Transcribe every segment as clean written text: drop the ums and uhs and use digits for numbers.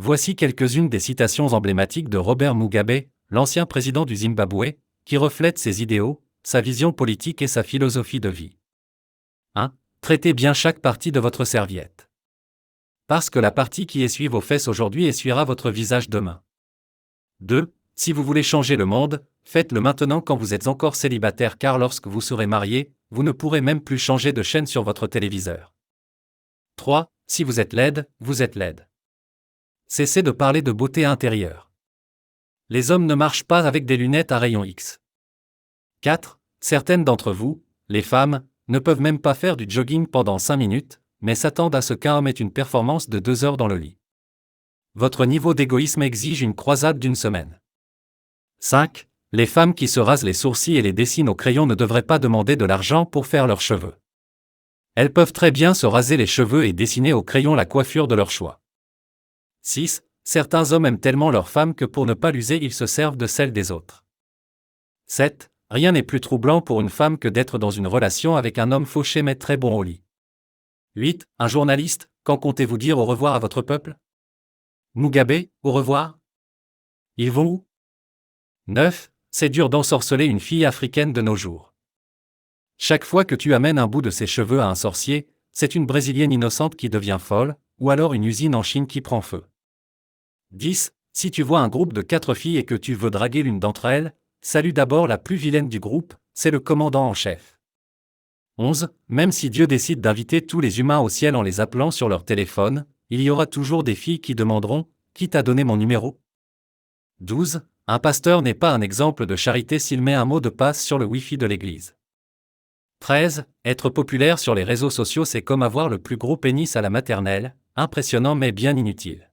Voici quelques-unes des citations emblématiques de Robert Mugabe, l'ancien président du Zimbabwe, qui reflètent ses idéaux, sa vision politique et sa philosophie de vie. 1. Traitez bien chaque partie de votre serviette. Parce que la partie qui essuie vos fesses aujourd'hui essuiera votre visage demain. 2. Si vous voulez changer le monde, faites-le maintenant quand vous êtes encore célibataire, car lorsque vous serez marié, vous ne pourrez même plus changer de chaîne sur votre téléviseur. 3. Si vous êtes laide, vous êtes laide. Cessez de parler de beauté intérieure. Les hommes ne marchent pas avec des lunettes à rayon X. 4. Certaines d'entre vous, les femmes, ne peuvent même pas faire du jogging pendant 5 minutes, mais s'attendent à ce qu'un homme ait une performance de 2 heures dans le lit. Votre niveau d'égoïsme exige une croisade d'1 semaine. 5. Les femmes qui se rasent les sourcils et les dessinent au crayon ne devraient pas demander de l'argent pour faire leurs cheveux. Elles peuvent très bien se raser les cheveux et dessiner au crayon la coiffure de leur choix. 6. Certains hommes aiment tellement leur femme que pour ne pas l'user ils se servent de celle des autres. 7. Rien n'est plus troublant pour une femme que d'être dans une relation avec un homme fauché mais très bon au lit. 8. Un journaliste, quand comptez-vous dire au revoir à votre peuple? Mugabe, au revoir? Ils vont où? 9. C'est dur d'ensorceler une fille africaine de nos jours. Chaque fois que tu amènes un bout de ses cheveux à un sorcier, c'est une Brésilienne innocente qui devient folle, ou alors une usine en Chine qui prend feu. 10. Si tu vois un groupe de 4 filles et que tu veux draguer l'une d'entre elles, salue d'abord la plus vilaine du groupe, c'est le commandant en chef. 11. Même si Dieu décide d'inviter tous les humains au ciel en les appelant sur leur téléphone, il y aura toujours des filles qui demanderont « Qui t'a donné mon numéro ?» 12. Un pasteur n'est pas un exemple de charité s'il met un mot de passe sur le Wi-Fi de l'église. 13. Être populaire sur les réseaux sociaux c'est comme avoir le plus gros pénis à la maternelle, impressionnant mais bien inutile.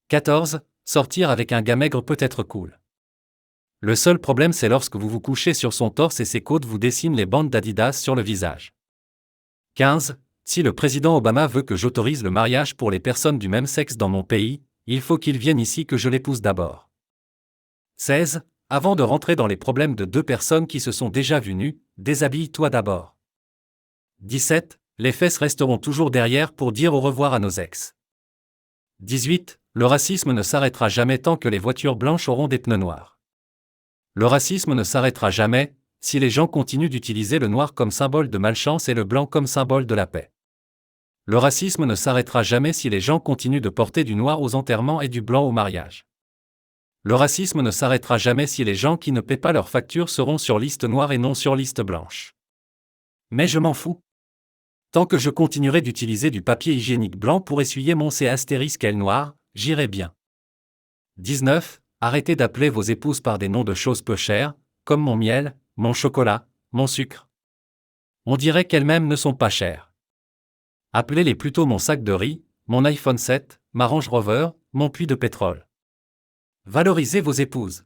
14. Sortir avec un gars maigre peut être cool. Le seul problème c'est lorsque vous vous couchez sur son torse et ses côtes vous dessinent les bandes d'Adidas sur le visage. 15. Si le président Obama veut que j'autorise le mariage pour les personnes du même sexe dans mon pays, il faut qu'il vienne ici que je l'épouse d'abord. 16. Avant de rentrer dans les problèmes de 2 personnes qui se sont déjà vues nues, déshabille-toi d'abord. 17. Les fesses resteront toujours derrière pour dire au revoir à nos ex. 18. Le racisme ne s'arrêtera jamais tant que les voitures blanches auront des pneus noirs. Le racisme ne s'arrêtera jamais si les gens continuent d'utiliser le noir comme symbole de malchance et le blanc comme symbole de la paix. Le racisme ne s'arrêtera jamais si les gens continuent de porter du noir aux enterrements et du blanc au mariage. Le racisme ne s'arrêtera jamais si les gens qui ne paient pas leurs factures seront sur liste noire et non sur liste blanche. Mais je m'en fous. Tant que je continuerai d'utiliser du papier hygiénique blanc pour essuyer mon C*L noir, j'irai bien. 19. Arrêtez d'appeler vos épouses par des noms de choses peu chères, comme mon miel, mon chocolat, mon sucre. On dirait qu'elles-mêmes ne sont pas chères. Appelez-les plutôt mon sac de riz, mon iPhone 7, ma Range Rover, mon puits de pétrole. Valorisez vos épouses.